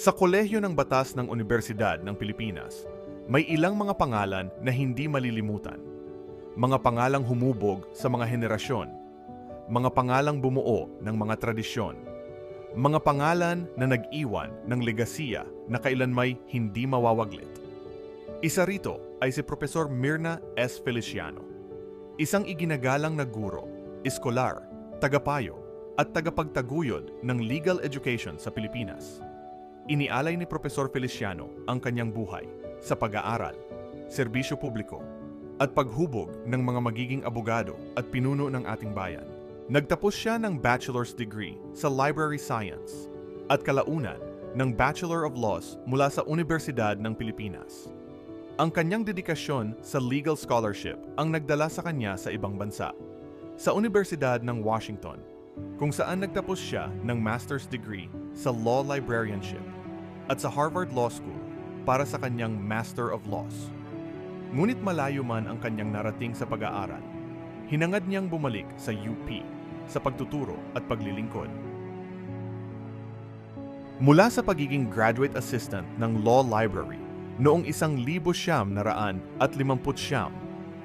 Sa Kolehiyo ng Batas ng Unibersidad ng Pilipinas, may ilang mga pangalan na hindi malilimutan. Mga pangalang humubog sa mga henerasyon, mga pangalang bumuo ng mga tradisyon, mga pangalan na nag-iwan ng legasiya na kailanmay hindi mawawaglit. Isa rito ay si Profesor Mirna S. Feliciano, isang iginagalang na guro, iskolar, tagapayo, at tagapagtaguyod ng legal education sa Pilipinas. Inialay ni Profesor Feliciano ang kanyang buhay sa pag-aaral, serbisyo publiko, at paghubog ng mga magiging abogado at pinuno ng ating bayan. Nagtapos siya ng bachelor's degree sa Library Science at kalaunan ng Bachelor of Laws mula sa Universidad ng Pilipinas. Ang kanyang dedikasyon sa legal scholarship ang nagdala sa kanya sa ibang bansa. Sa Universidad ng Washington, kung saan nagtapos siya ng master's degree sa Law Librarianship at sa Harvard Law School para sa kanyang Master of Laws. Ngunit malayo man ang kanyang narating sa pag-aaral, hinangad niyang bumalik sa UP sa pagtuturo at paglilingkod. Mula sa pagiging graduate assistant ng Law Library noong 1959,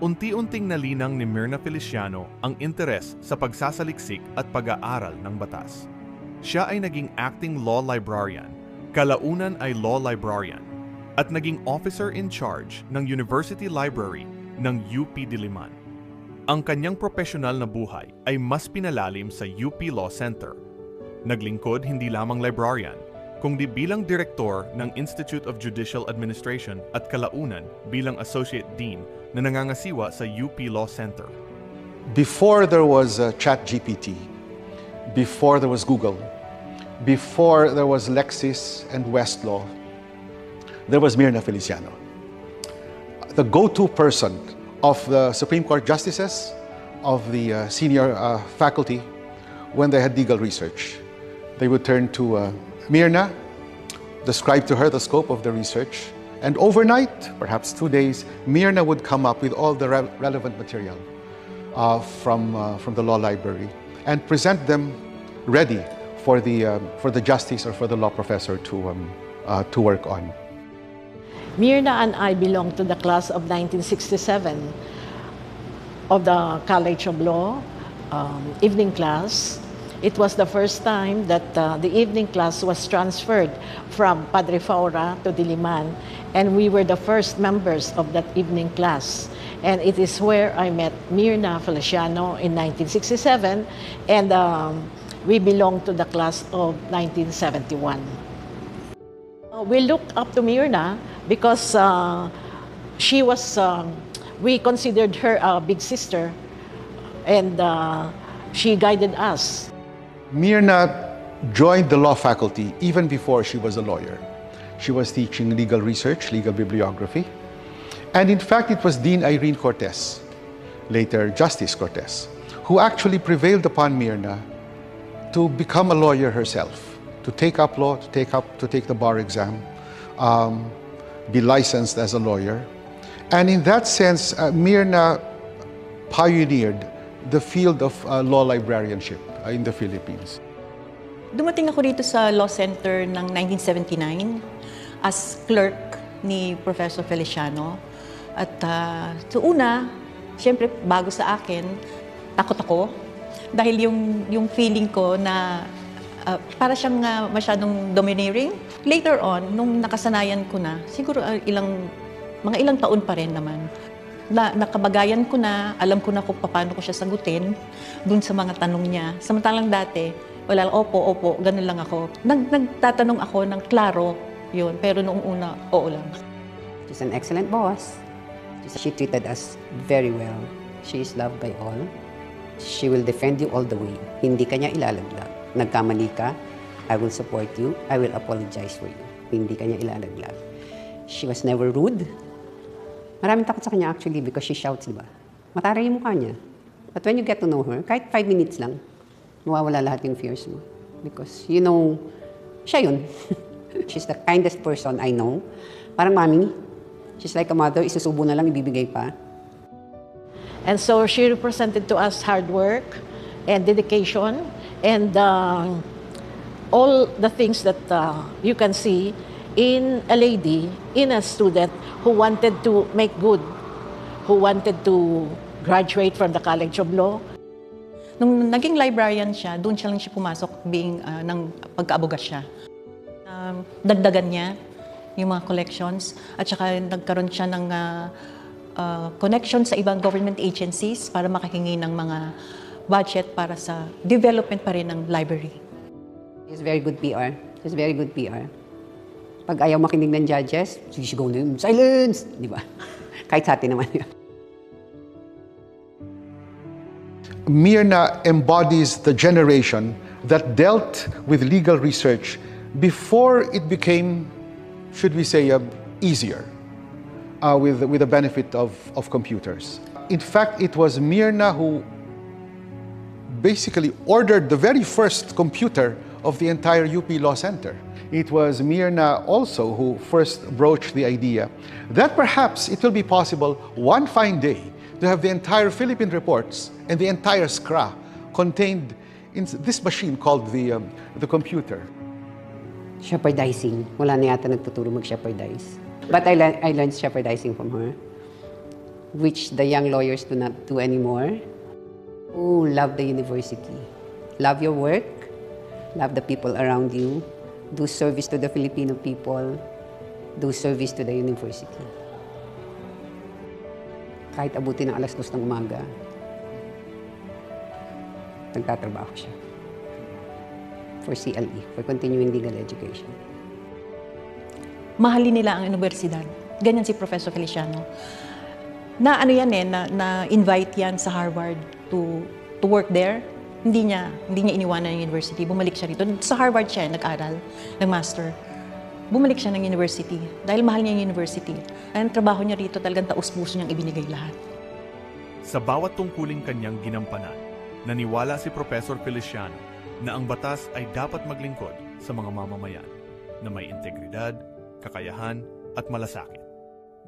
unti-unting nalinang ni Mirna Feliciano ang interes sa pagsasaliksik at pag-aaral ng batas. Siya ay naging acting law librarian, kalaunan ay law librarian, at naging officer in charge ng University Library ng UP Diliman. Ang kanyang profesional na buhay ay mas pinalalim sa UP Law Center. Naglingkod hindi lamang librarian, kundi bilang direktor ng Institute of Judicial Administration at kalaunan bilang Associate Dean na nangangasiwa sa UP Law Center. Before there was ChatGPT, before there was Google, before there was Lexis and Westlaw, there was Mirna Feliciano. The go-to person of the Supreme Court justices, of the senior faculty, when they had legal research. They would turn to Mirna, describe to her the scope of the research, and overnight, perhaps 2 days, Mirna would come up with all the relevant material from the law library and present them ready for the justice or for the law professor to work on. Mirna and I belong to the class of 1967 of the College of Law evening class. It was the first time that the evening class was transferred from Padre Faura to Diliman, and we were the first members of that evening class. And it is where I met Mirna Feliciano in 1967, and we belong to the class of 1971. We look up to Mirna because she was, we considered her a big sister, and she guided us. Mirna joined the law faculty even before she was a lawyer. She was teaching legal research, legal bibliography. And in fact, it was Dean Irene Cortez, later Justice Cortez, who actually prevailed upon Mirna to become a lawyer herself, to take up law, to take the bar exam, be licensed as a lawyer. And in that sense, Mirna pioneered the field of law librarianship in the Philippines. Dumating ako dito sa Law Center ng 1979 as clerk ni Professor Feliciano. At sa una, siyempre bago sa akin, takot ako. Dahil yung feeling ko na para siyang masyadong domineering. Later on, nung nakasanayan ko na, siguro mga ilang taon pa rin naman, nakabagayan ko na, alam ko na kung paano ko siya sagutin dun sa mga tanong niya. Samantalang dati, wala lang, opo, ganun lang ako. Nagtatanong ako ng klaro yun, pero noong una, oo lang. She's an excellent boss. She treated us very well. She is loved by all. She will defend you all the way. Hindi ka niya ilalaglag. Nagkamali ka, I will support you. I will apologize for you. Hindi ka niya ilalaglag. She was never rude. Maraming takot sa kanya actually because she shouts, di ba? Mataray yung mukha niya. But when you get to know her, kahit 5 minutes lang, mawawala lahat yung fears mo. Because, you know, siya yun. She's the kindest person I know. Parang mami, she's like a mother, isusubo na lang, ibibigay pa. And so she represented to us hard work and dedication. And all the things that you can see in a lady, in a student who wanted to make good, who wanted to graduate from the College of Law. Nung naging librarian siya, doon siya lang siya pumasok ng pagkaabogat siya. Dagdagan niya yung mga collections at saka nagkaroon siya ng connection sa ibang government agencies para makahingi ng mga budget para sa development pa rin ng library. He's very good PR. He's very good PR. Pag ayaw makinig ng judges, sisigaw na yun, silence! Di ba? Kahit sa atin naman yun. Myrna embodies the generation that dealt with legal research before it became, should we say, easier with the benefit of computers. In fact, it was Myrna who basically ordered the very first computer of the entire UP Law Center. It was Myrna also who first broached the idea that perhaps it will be possible one fine day to have the entire Philippine reports and the entire SCRA contained in this machine called the computer. Shepherdizing. Wala na yata nagtuturo mag-shepherdize. But I learned shepherdizing from her, which the young lawyers do not do anymore. Oh, love the university. Love your work. Love the people around you. Do service to the Filipino people. Do service to the university. Kahit abutin ng 2:00 ng umaga, nagtatrabaho siya. For CLE, for continuing legal education. Mahalin nila ang universidad. Ganyan si Professor Feliciano. Na-invite yan sa Harvard to work there. Hindi niya iniwanan ng university. Bumalik siya rito. Sa Harvard siya nag-aral, nag-master. Bumalik siya ng university dahil mahal niya yung university. Ang trabaho niya rito talagang taus-puso niyang ibinigay lahat. Sa bawat tungkuling kanyang ginampanan, naniwala si Professor Feliciano na ang batas ay dapat maglingkod sa mga mamamayan na may integridad, kakayahan at malasakit.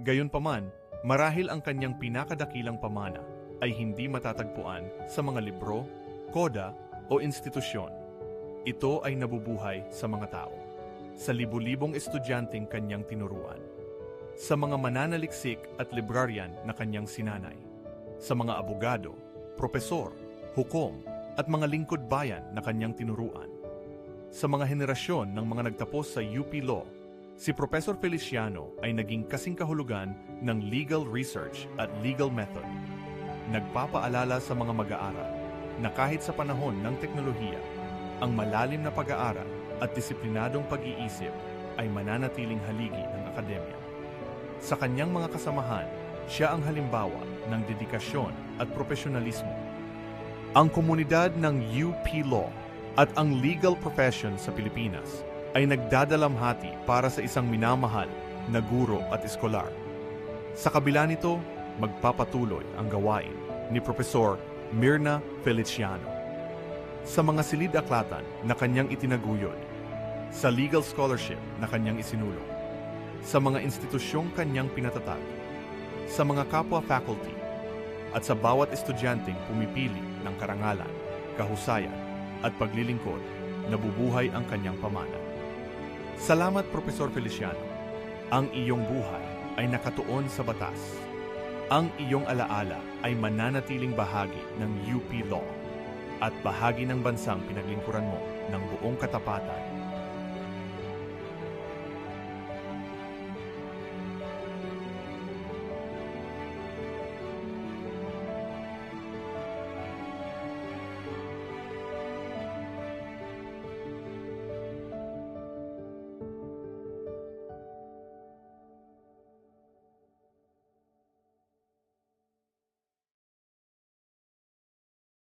Gayunpaman, marahil ang kanyang pinakadakilang pamana ay hindi matatagpuan sa mga libro, koda o institusyon. Ito ay nabubuhay sa mga tao, sa libu-libong estudyanteng kanyang tinuruan, sa mga mananaliksik at librarian na kanyang sinanay, sa mga abogado, propesor, hukom at mga lingkod bayan na kanyang tinuruan. Sa mga henerasyon ng mga nagtapos sa UP Law, si Professor Feliciano ay naging kasing kahulugan ng legal research at legal method. Nagpapaalala sa mga mag-aaral na kahit sa panahon ng teknolohiya, ang malalim na pag-aaral at disiplinadong pag-iisip ay mananatiling haligi ng akademya. Sa kanyang mga kasamahan, siya ang halimbawa ng dedikasyon at profesionalismo. Ang komunidad ng UP Law at ang legal profession sa Pilipinas ay nagdadalamhati para sa isang minamahal na guro at eskolar. Sa kabila nito, magpapatuloy ang gawain ni Profesor Myrna Feliciano. Sa mga silid-aklatan na kanyang itinaguyod, sa legal scholarship na kanyang isinulong, sa mga institusyong kanyang pinatatag, sa mga kapwa-faculty, at sa bawat estudyanteng pumipili ng karangalan, kahusayan, at paglilingkod, nabubuhay ang kanyang pamana. Salamat, Profesor Feliciano. Ang iyong buhay ay nakatuon sa batas. Ang iyong alaala ay mananatiling bahagi ng UP Law at bahagi ng bansang pinaglingkuran mo ng buong katapatan